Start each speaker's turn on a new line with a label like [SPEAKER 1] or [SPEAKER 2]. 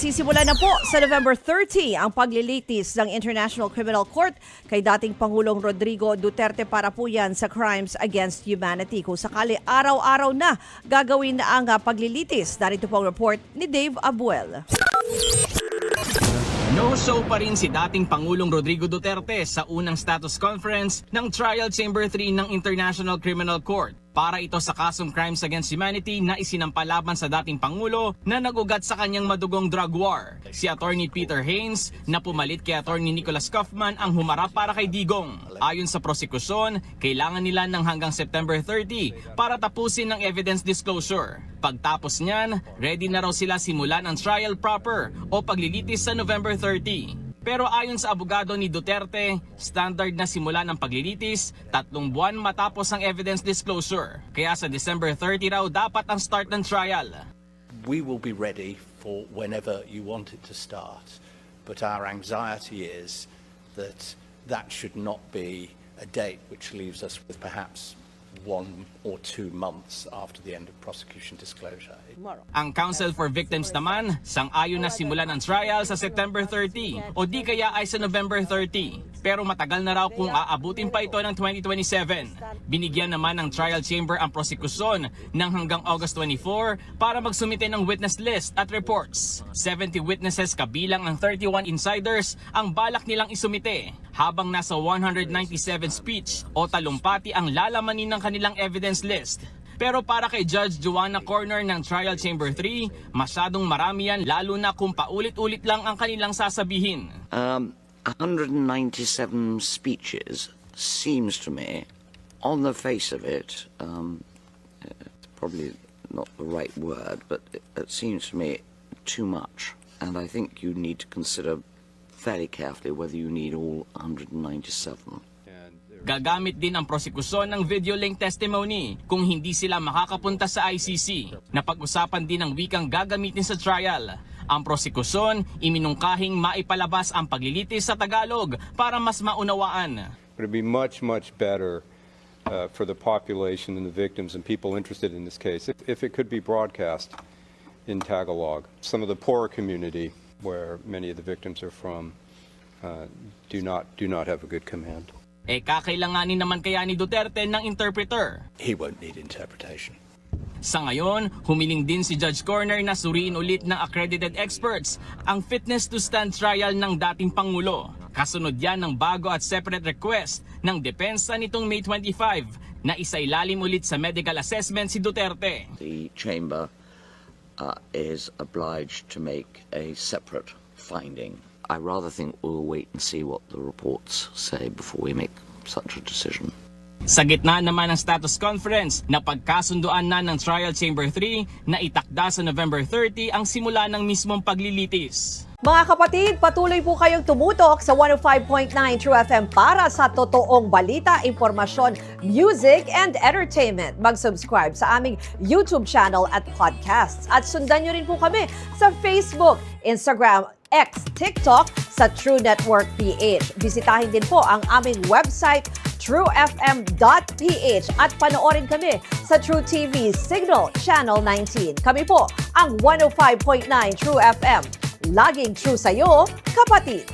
[SPEAKER 1] Sisimula na po sa November 30 ang paglilitis ng International Criminal Court kay dating Pangulong Rodrigo Duterte para po yan sa Crimes Against Humanity. Kung sakali araw-araw na gagawin na ang paglilitis. Narito po ang report ni Dave Abuel.
[SPEAKER 2] No-show pa rin si dating Pangulong Rodrigo Duterte sa unang status conference ng Trial Chamber 3 ng International Criminal Court para ito sa kasong Crimes Against Humanity na isinampalaban sa dating Pangulo na nagugat sa kanyang madugong drug war. Si Attorney Peter Haynes na pumalit kay Attorney Nicholas Kaufman ang humarap para kay Digong. Ayon sa prosekusyon, kailangan nila ng hanggang September 30 para tapusin ang evidence disclosure. Pagtapos niyan, ready na raw sila simulan ang trial proper o paglilitis sa November 30. Pero ayon sa abogado ni Duterte, standard na simula ng paglilitis 3 buwan matapos ang evidence disclosure. Kaya sa December 30 raw dapat ang start ng trial.
[SPEAKER 3] We will be ready for whenever you want it to start, but our anxiety is that that should not be a date which leaves us with perhaps 1 or 2 months after the end of prosecution disclosure.
[SPEAKER 2] Ang Counsel for Victims naman, sang-ayon na simulan ang trial sa September 30 o di kaya ay sa November 30. Pero matagal na raw kung aabutin pa ito ng 2027. Binigyan naman ng trial chamber ang prosekusyon ng hanggang August 24 para magsumite ng witness list at reports. 70 witnesses kabilang ang 31 insiders ang balak nilang isumite, habang nasa 197 speech o talumpati ang lalamanin ng kanilang evidence list. Pero para kay Judge Joanna Corner ng Trial Chamber 3, masyadong marami yan lalo na kung paulit-ulit lang ang kanilang sasabihin.
[SPEAKER 4] 197 speeches seems to me, on the face of it, it's probably not the right word, but it seems to me too much. And I think you need to consider fairly carefully whether you need all 197.
[SPEAKER 2] Gagamit din ang prosekusyon ng video link testimony kung hindi sila makakapunta sa ICC. Napag-usapan din ang wikang gagamitin sa trial. Ang prosekusyon, iminungkahing maipalabas ang paglilitis sa Tagalog para mas maunawaan.
[SPEAKER 5] It would be much better for the population and the victims and people interested in this case if it could be broadcast in Tagalog. Some of the poorer community where many of the victims are from do not have a good command.
[SPEAKER 2] Kakailanganin naman kaya ni Duterte ng interpreter?
[SPEAKER 3] He won't need interpretation.
[SPEAKER 2] Sa ngayon, humiling din si Judge Corner na suriin ulit ng accredited experts ang fitness to stand trial ng dating Pangulo. Kasunod yan ng bago at separate request ng depensa nitong May 25 na isailalim ulit sa medical assessment si Duterte.
[SPEAKER 4] The chamber is obliged to make a separate finding. I rather think we'll wait and see what the reports say before we make such a decision.
[SPEAKER 2] Sa gitna naman ng status conference, napagkasunduan na ng Trial Chamber 3 na itakda sa November 30 ang simula ng mismong paglilitis.
[SPEAKER 1] Mga kapatid, patuloy po kayong tumutok sa 105.9 True FM para sa totoong balita, impormasyon, music, and entertainment. Mag-subscribe sa aming YouTube channel at podcasts. At sundan nyo rin po kami sa Facebook, Instagram, X, TikTok sa True Network PH. Bisitahin din po ang aming website truefm.ph at panoorin kami sa True TV Signal Channel 19. Kami po ang 105.9 True FM. Laging true sa'yo, kapatid!